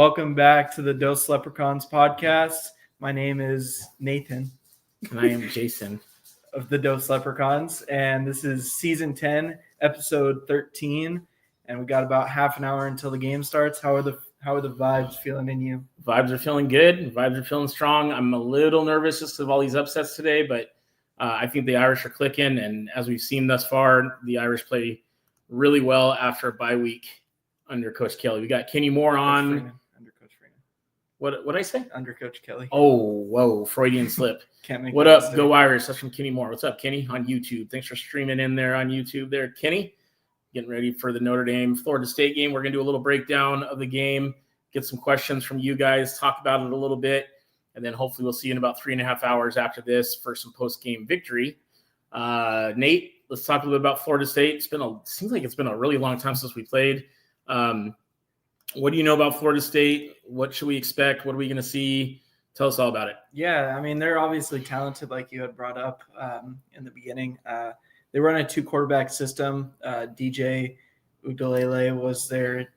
Welcome back to the Dose Leprechauns podcast. My name is Nathan. And I am Jason. Of the Dose Leprechauns. And this is season 10, episode 13. And we got about half an hour until the game starts. How are the vibes feeling in you? Vibes are feeling good. Vibes are feeling strong. I'm a little nervous just of all these upsets today, but I think the Irish are clicking. And as we've seen thus far, the Irish play really well after a bye week under Coach Kelly. We got Kenny Moore on. Under Coach Freeman. What did I say? Under Coach Kelly. Oh, whoa, Freudian slip. Can't make what that up, mistake. Go Irish? That's from Kenny Moore. What's up, Kenny? On YouTube. Thanks for streaming in there on YouTube there, Kenny. Getting ready for the Notre Dame Florida State game. We're going to do a little breakdown of the game, get some questions from you guys, talk about it a little bit, and then hopefully we'll see you in about 3.5 hours after this for some post-game victory. Nate, let's talk a little bit about Florida State. Seems like it's been a really long time since we played. What do you know about Florida State? What should we expect? What are we going to see? Tell us all about it. Yeah, I mean, they're obviously talented, like you had brought up in the beginning. They run a 2-quarterback system. DJ Ugalele was their,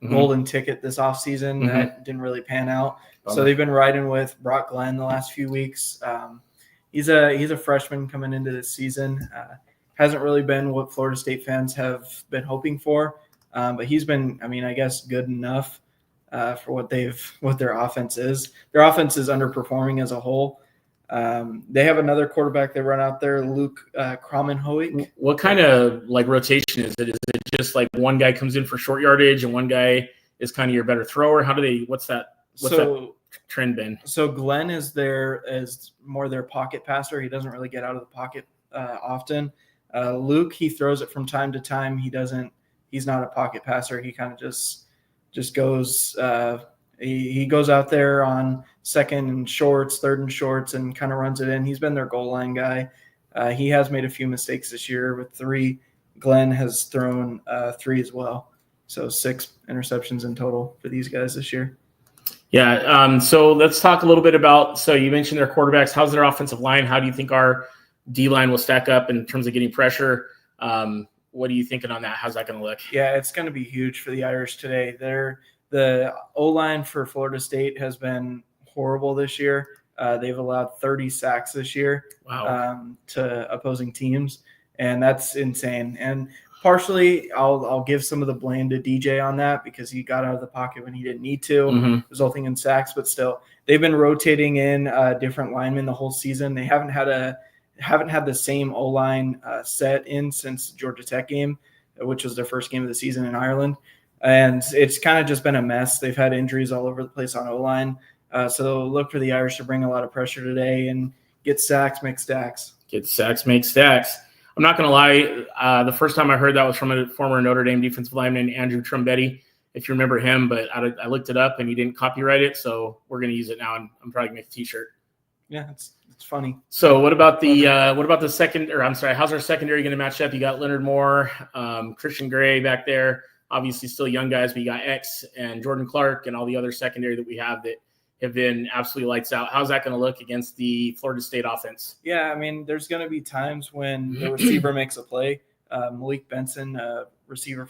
golden ticket this offseason. That didn't really pan out. So they've been riding with Brock Glenn the last few weeks. He's a freshman coming into this season. Hasn't really been what Florida State fans have been hoping for. But he's been, I guess, good enough for what their offense is. Their offense is underperforming as a whole. They have another quarterback they run out there, Luke Kromenhoek. What kind of rotation is it? Is it just like one guy comes in for short yardage and one guy is kind of your better thrower? What's that trend been? So Glenn is more their pocket passer. He doesn't really get out of the pocket often. Luke, he throws it from time to time. He's not a pocket passer. He kind of just goes he goes out there on second and shorts, third and shorts, and kind of runs it in. He's been their goal line guy. He has made a few mistakes this year with 3. Glenn has thrown 3 as well. So 6 interceptions in total for these guys this year. Yeah. So let's talk a little bit about, so you mentioned their quarterbacks. How's their offensive line? How do you think our D-line will stack up in terms of getting pressure? What are you thinking on that? How's that going to look? Yeah, it's going to be huge for the Irish today. The O-line for Florida State has been horrible this year. They've allowed 30 sacks this year. Wow. To opposing teams, and that's insane. And partially, I'll give some of the blame to DJ on that because he got out of the pocket when he didn't need to, resulting in sacks. But still, they've been rotating in different linemen the whole season. They haven't had the same O-line set in since the Georgia Tech game, which was their first game of the season in Ireland. And it's kind of just been a mess. They've had injuries all over the place on O-line. So look for the Irish to bring a lot of pressure today and get sacks, make stacks. Get sacks, make stacks. I'm not going to lie. The first time I heard that was from a former Notre Dame defensive lineman, Andrew Trumbetti, if you remember him. But I looked it up and he didn't copyright it. So we're going to use it now. And I'm probably going to make a T-shirt. Yeah, it's funny. So what about the second, or I'm sorry, how's our secondary going to match up? You got Leonard Moore, Christian Gray back there, obviously still young guys, but you got X and Jordan Clark and all the other secondary that we have that have been absolutely lights out. How's that going to look against the Florida State offense? Yeah, there's going to be times when the receiver makes a play. Malik Benson, receiver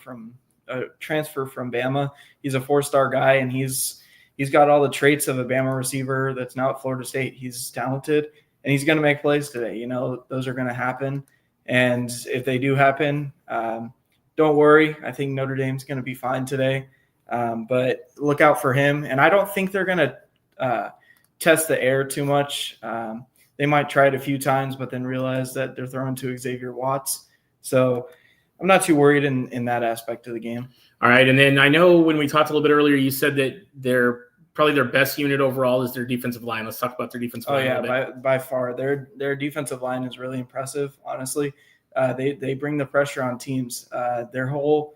transfer from Bama. He's a 4-star guy, and he's got all the traits of a Bama receiver that's now at Florida State. He's talented, and he's going to make plays today. Those are going to happen. And if they do happen, don't worry. I think Notre Dame's going to be fine today. But look out for him. And I don't think they're going to test the air too much. They might try it a few times, but then realize that they're throwing to Xavier Watts. So I'm not too worried in that aspect of the game. All right. And then I know when we talked a little bit earlier, you said that probably their best unit overall is their defensive line. Let's talk about their defensive line. Oh yeah, by far. Their defensive line is really impressive, honestly. They bring the pressure on teams. Their whole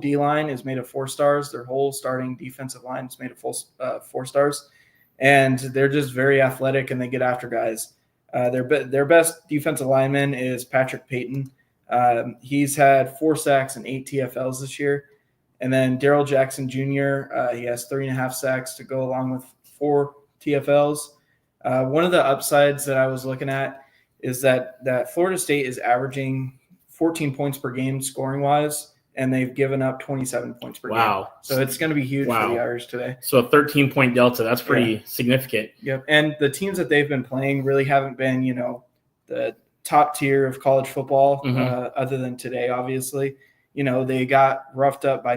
D-line is made of 4 stars. Their whole starting defensive line is made of 4 stars. And they're just very athletic, and they get after guys. Their best defensive lineman is Patrick Payton. He's had 4 sacks and 8 TFLs this year. And then Darrell Jackson Jr., he has 3.5 sacks to go along with 4 TFLs. One of the upsides that I was looking at is that Florida State is averaging 14 points per game scoring-wise, and they've given up 27 points per game. Wow. So it's going to be huge for the Irish today. So a 13-point delta, that's pretty significant. Yep. And the teams that they've been playing really haven't been, the top tier of college football, other than today, obviously. They got roughed up by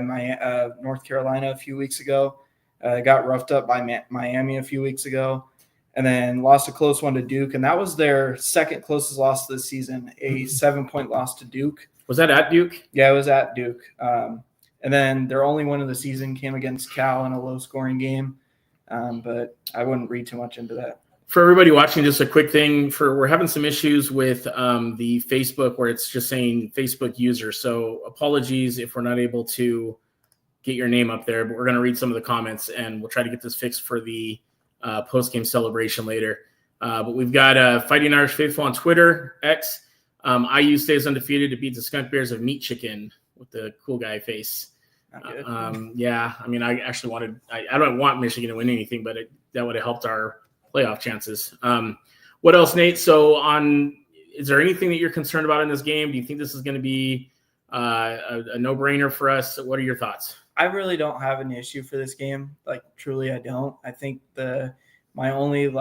North Carolina a few weeks ago, got roughed up by Miami a few weeks ago, and then lost a close one to Duke. And that was their second closest loss this season, a 7-point loss to Duke. Was that at Duke? Yeah, it was at Duke. And then their only win of the season came against Cal in a low-scoring game. But I wouldn't read too much into that. For everybody watching, just a quick thing. We're having some issues with the Facebook where it's just saying Facebook user. So apologies if we're not able to get your name up there, but we're going to read some of the comments and we'll try to get this fixed for the post-game celebration later. But we've got Fighting Irish Faithful on Twitter, X. IU stays undefeated to beat the Skunk Bears of Meat Chicken with the cool guy face. Yeah, I mean, I actually I don't want Michigan to win anything, but that would have helped our playoff chances. What else, Nate? So is there anything that you're concerned about in this game? Do you think this is going to be a no-brainer for us? What are your thoughts? I really don't have an issue for this game. Truly, I don't. I think my only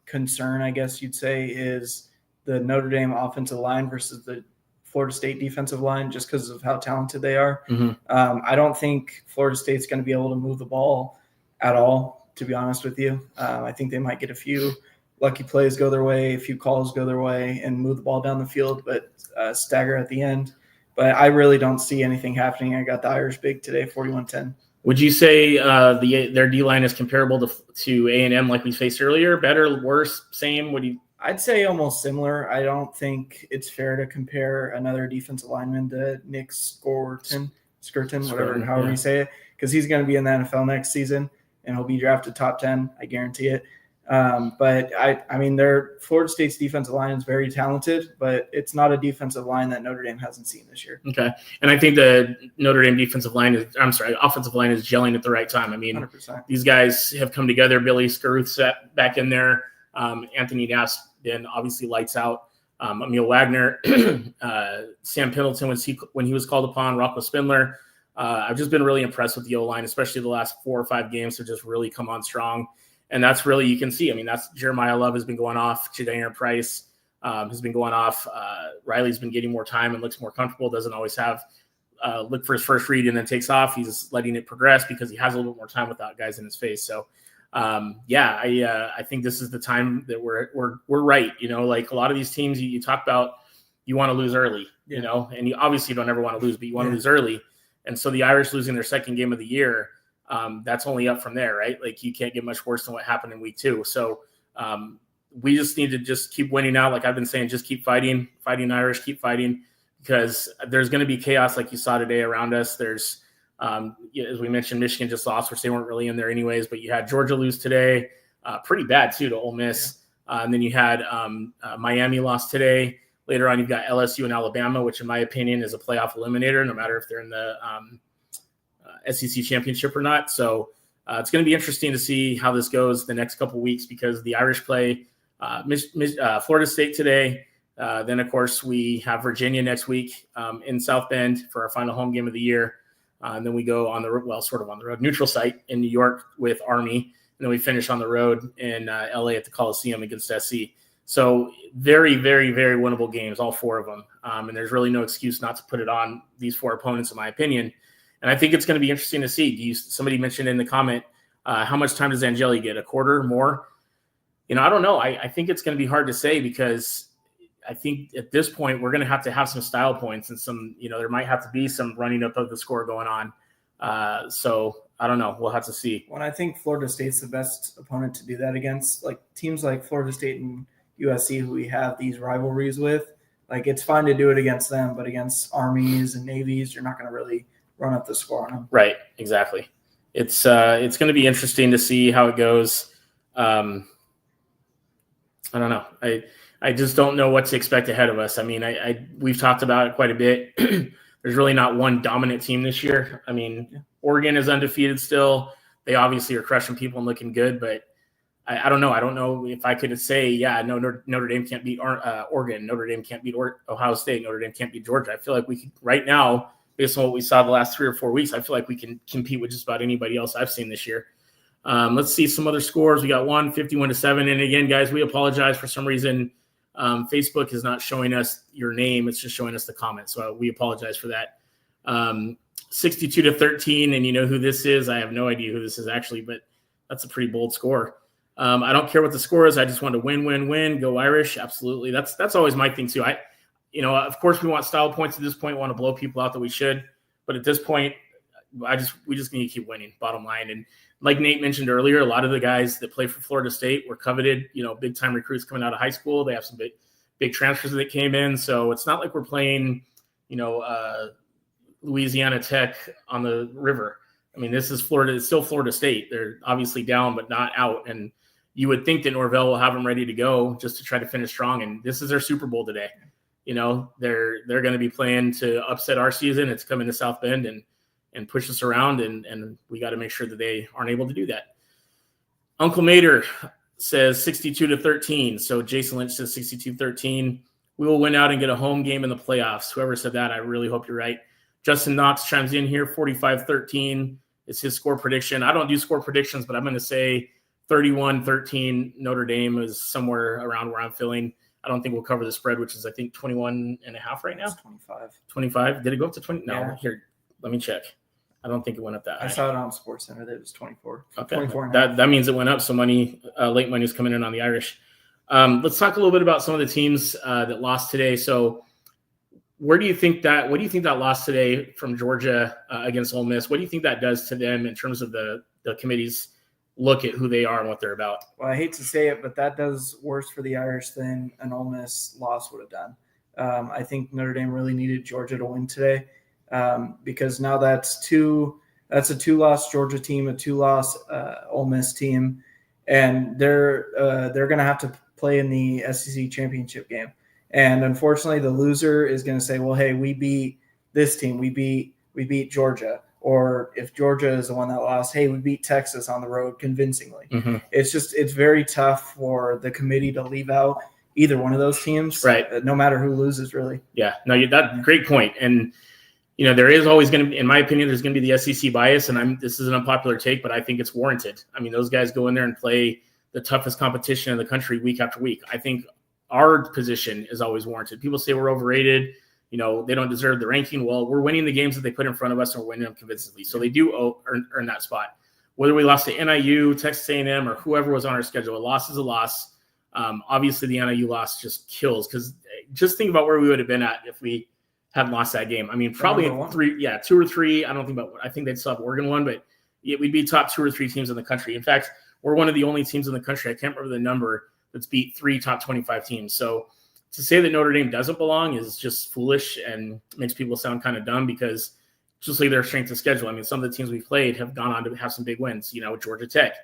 concern, I guess you'd say, is the Notre Dame offensive line versus the Florida State defensive line, just because of how talented they are. I don't think Florida State's going to be able to move the ball at all, to be honest with you. I think they might get a few lucky plays go their way, a few calls go their way, and move the ball down the field, but stagger at the end. But I really don't see anything happening. I got the Irish big today, 41-10. Would you say their D-line is comparable to A&M like we faced earlier? Better, worse, same? I'd say almost similar. I don't think it's fair to compare another defensive lineman to Nick Skirton, however you say it, because he's going to be in the NFL next season and he'll be drafted top 10. I guarantee it. But I mean, their Florida State's defensive line is very talented, but it's not a defensive line that Notre Dame hasn't seen this year. Okay. And I think the Notre Dame offensive line is gelling at the right time. I mean, 100%. These guys have come together. Billy Scaruth back in there. Anthony Nass then obviously lights out. Emil Wagner, Sam Pendleton when he was called upon, Rocco Spindler. I've just been really impressed with the O-line, especially the last 4 or 5 games have just really come on strong. And that's really, you can see, I mean, that's Jeremiah Love has been going off. Jadair Price has been going off. Riley's been getting more time and looks more comfortable, doesn't always have look for his first read and then takes off. He's letting it progress because he has a little bit more time without guys in his face. So, I think this is the time that we're right. Like a lot of these teams you talk about, you want to lose early, and you obviously don't ever want to lose, but you want to lose early. And so the Irish losing their second game of the year, that's only up from there, right? Like you can't get much worse than what happened in week 2. So we just need to just keep winning out. Like I've been saying, just keep fighting Irish, keep fighting, because there's going to be chaos like you saw today around us. There's, as we mentioned, Michigan just lost, which they weren't really in there anyways, but you had Georgia lose today, pretty bad too, to Ole Miss. And then you had Miami lost today. Later on, you've got LSU and Alabama, which in my opinion is a playoff eliminator, no matter if they're in the SEC championship or not. So it's going to be interesting to see how this goes the next couple of weeks, because the Irish play Florida State today. Then, of course, we have Virginia next week in South Bend for our final home game of the year. And then we go on the road, neutral site in New York with Army. And then we finish on the road in LA at the Coliseum against SC. So very, very, very winnable games, all 4 of them. And there's really no excuse not to put it on these 4 opponents, in my opinion. And I think it's going to be interesting to see. Somebody mentioned in the comment, how much time does Angeli get? A quarter more? I don't know. I think it's going to be hard to say, because I think at this point we're going to have some style points and some, there might have to be some running up of the score going on. So I don't know. We'll have to see. Well, I think Florida State's the best opponent to do that against. Like teams like Florida State and USC, who we have these rivalries with. Like it's fine to do it against them, but against Armies and Navies, you're not going to really run up the score on them. Right. Exactly. It's going to be interesting to see how it goes. I don't know. I just don't know what to expect ahead of us. I mean, we've talked about it quite a bit. There's really not one dominant team this year. I mean, Oregon is undefeated still. They obviously are crushing people and looking good, but I don't know. I don't know if I could say, Notre Dame can't beat Oregon. Notre Dame can't beat Ohio State. Notre Dame can't beat Georgia. I feel like we could right now, based on what we saw the last 3 or 4 weeks, I feel like we can compete with just about anybody else I've seen this year. Let's see some other scores. We got 51-7. And again, guys, we apologize for some reason. Facebook is not showing us your name. It's just showing us the comment. So we apologize for that. 62-13. And you know who this is? I have no idea who this is actually, but that's a pretty bold score. I don't care what the score is. I just want to win. Go Irish. Absolutely. That's always my thing too. Of course we want style points at this point. We want to blow people out that we should, but at this point, we just need to keep winning, bottom line. And like Nate mentioned earlier, a lot of the guys that play for Florida State were coveted, big time recruits coming out of high school. They have some big transfers that came in. So it's not like we're playing, Louisiana Tech on the river. I mean, this is Florida. It's still Florida State. They're obviously down, but not out. And you would think that Norvell will have them ready to go just to try to finish strong. And this is their Super Bowl today. They're going to be playing to upset our season. It's coming to South Bend and push us around. And we got to make sure that they aren't able to do that. Uncle Mater says 62-13. So Jason Lynch says 62-13. We will win out and get a home game in the playoffs. Whoever said that, I really hope you're right. Justin Knox chimes in here, 45-13 is his score prediction. I don't do score predictions, but I'm going to say 31-13 Notre Dame is somewhere around where I'm feeling. I don't think we'll cover the spread, which is, I think, 21.5 right now. It's 25. 25? Did it go up to 20? No, Yeah. Here, let me check. I don't think it went up that high. I saw it on SportsCenter that it was 24. Okay. 24 that means it went up. So late money is coming in on the Irish. Let's talk a little bit about some of the teams that lost today. So what do you think that loss today from Georgia against Ole Miss, what do you think that does to them in terms of the committee's look at who they are and what they're about? Well, I hate to say it, but that does worse for the Irish than an Ole Miss loss would have done. I think Notre Dame really needed Georgia to win today because now that's a 2-loss Georgia team, a 2-loss Ole Miss team, and they're going to have to play in the SEC championship game. And unfortunately, the loser is going to say, well, hey, we beat this team. We beat Georgia. Or if Georgia is the one that lost, hey, we beat Texas on the road convincingly. Mm-hmm. It's very tough for the committee to leave out either one of those teams, right? No matter who loses, really. Yeah, no, that great point. And, there is always going to be, in my opinion, there's going to be the SEC bias. And this is an unpopular take, but I think it's warranted. I mean, those guys go in there and play the toughest competition in the country week after week. I think our position is always warranted. People say we're overrated. They don't deserve the ranking. Well, we're winning the games that they put in front of us and we're winning them convincingly. So they do earn that spot. Whether we lost to NIU, Texas A&M, or whoever was on our schedule, a loss is a loss. Obviously, the NIU loss just kills because just think about where we would have been at if we hadn't lost that game. I mean, probably 2 or 3. I think they'd still have Oregon one, but we'd be top 2 or 3 teams in the country. In fact, we're one of the only teams in the country, I can't remember the number, that's beat 3 top 25 teams. So to say that Notre Dame doesn't belong is just foolish and makes people sound kind of dumb because just like their strength of schedule. I mean, some of the teams we played have gone on to have some big wins. Georgia Tech,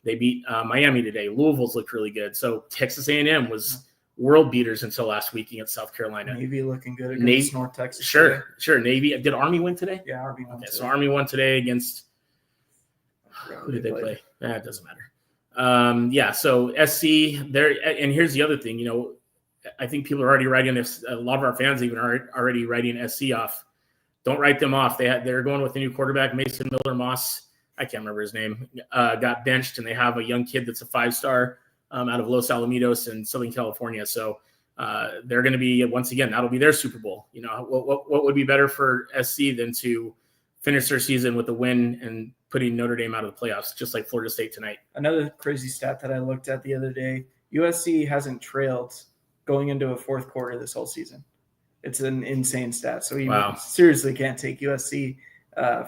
they beat Miami today. Louisville's looked really good. So Texas A&M was world beaters until last week against South Carolina. Navy looking good against North Texas. Sure. Navy. Did Army win today? Yeah, Army won today. So Army won today against who did they play? It doesn't matter. So SC there, and here's the other thing. I think people are already writing this. A lot of our fans even are already writing SC off. Don't write them off. They're going with a new quarterback, Mason Miller Moss. I can't remember his name. Got benched, and they have a young kid that's a 5-star out of Los Alamitos in Southern California. So they're going to be, once again, that'll be their Super Bowl. What would be better for SC than to finish their season with a win and putting Notre Dame out of the playoffs, just like Florida State tonight. Another crazy stat that I looked at the other day, USC hasn't trailed going into a fourth quarter this whole season. It's an insane stat. So you seriously can't take USC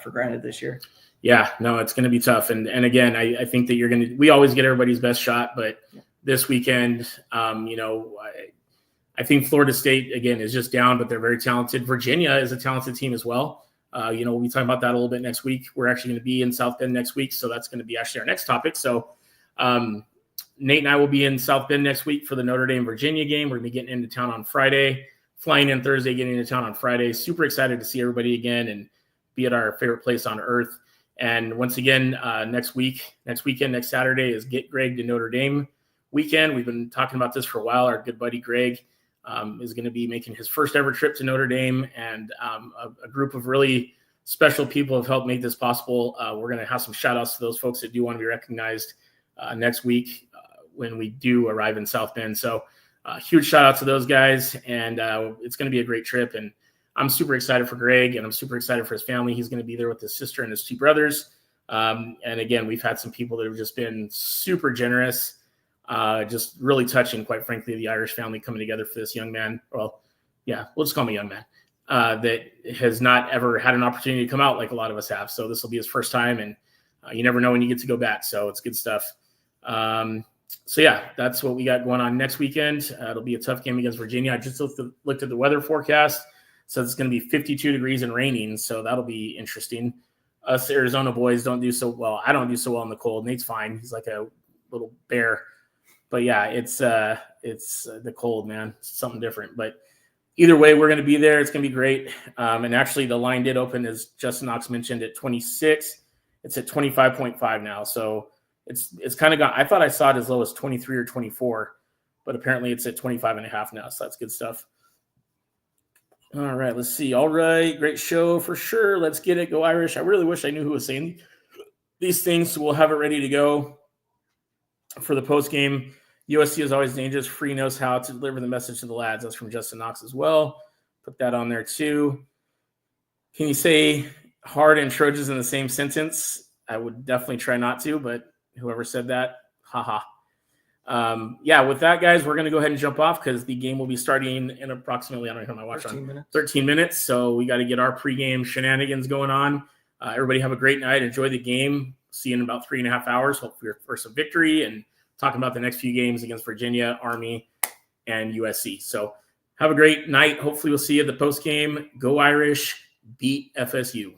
for granted this year. Yeah, no, it's going to be tough. And again, I think that we always get everybody's best shot, but this weekend, I think Florida State, again, is just down, but they're very talented. Virginia is a talented team as well. We'll be talking about that a little bit next week. We're actually going to be in South Bend next week, so that's going to be actually our next topic. So Nate and I will be in South Bend next week for the Notre Dame-Virginia game. We're going to be getting into town on Friday, flying in Thursday, getting into town on Friday. Super excited to see everybody again and be at our favorite place on earth. And once again, next weekend, next Saturday is Get Greg to Notre Dame weekend. We've been talking about this for a while. Our good buddy Greg is going to be making his first ever trip to Notre Dame, and a group of really special people have helped make this possible. We're going to have some shout outs to those folks that do want to be recognized next week when we do arrive in South Bend. So huge shout out to those guys, and it's going to be a great trip. And I'm super excited for Greg, and I'm super excited for his family. He's going to be there with his sister and his 2 brothers. And again, we've had some people that have just been super generous, just really touching, quite frankly, the Irish family coming together for this young man. Well, yeah, we'll just call him a young man that has not ever had an opportunity to come out like a lot of us have. So this will be his first time, and you never know when you get to go back. So it's good stuff. So yeah, that's what we got going on next weekend. It'll be a tough game against Virginia. I just looked at the weather forecast. So it's going to be 52 degrees and raining. So that'll be interesting. Us Arizona boys don't do so well. I don't do so well in the cold. Nate's fine. He's like a little bear. But yeah, it's the cold, man. It's something different. But either way, we're going to be there. It's going to be great. And actually, the line did open, as Justin Knox mentioned, at 26. It's at 25.5 now. So it's kind of gone. I thought I saw it as low as 23 or 24, but apparently it's at 25.5 now. So that's good stuff. All right, let's see. All right, great show for sure. Let's get it. Go Irish. I really wish I knew who was saying these things, so we'll have it ready to go for the post game. USC is always dangerous. Free knows how to deliver the message to the lads. That's from Justin Knox as well. Put that on there too. Can you say hard and Trojans in the same sentence? I would definitely try not to, but whoever said that, haha. Yeah, with that, guys, we're going to go ahead and jump off because the game will be starting in approximately, I don't know how my watch 13 on, minutes. 13 minutes. So we got to get our pregame shenanigans going on. Everybody have a great night. Enjoy the game. See you in about 3.5 hours. Hopefully for some victory and talking about the next few games against Virginia, Army, and USC. So have a great night. Hopefully we'll see you at the post game. Go Irish, beat FSU.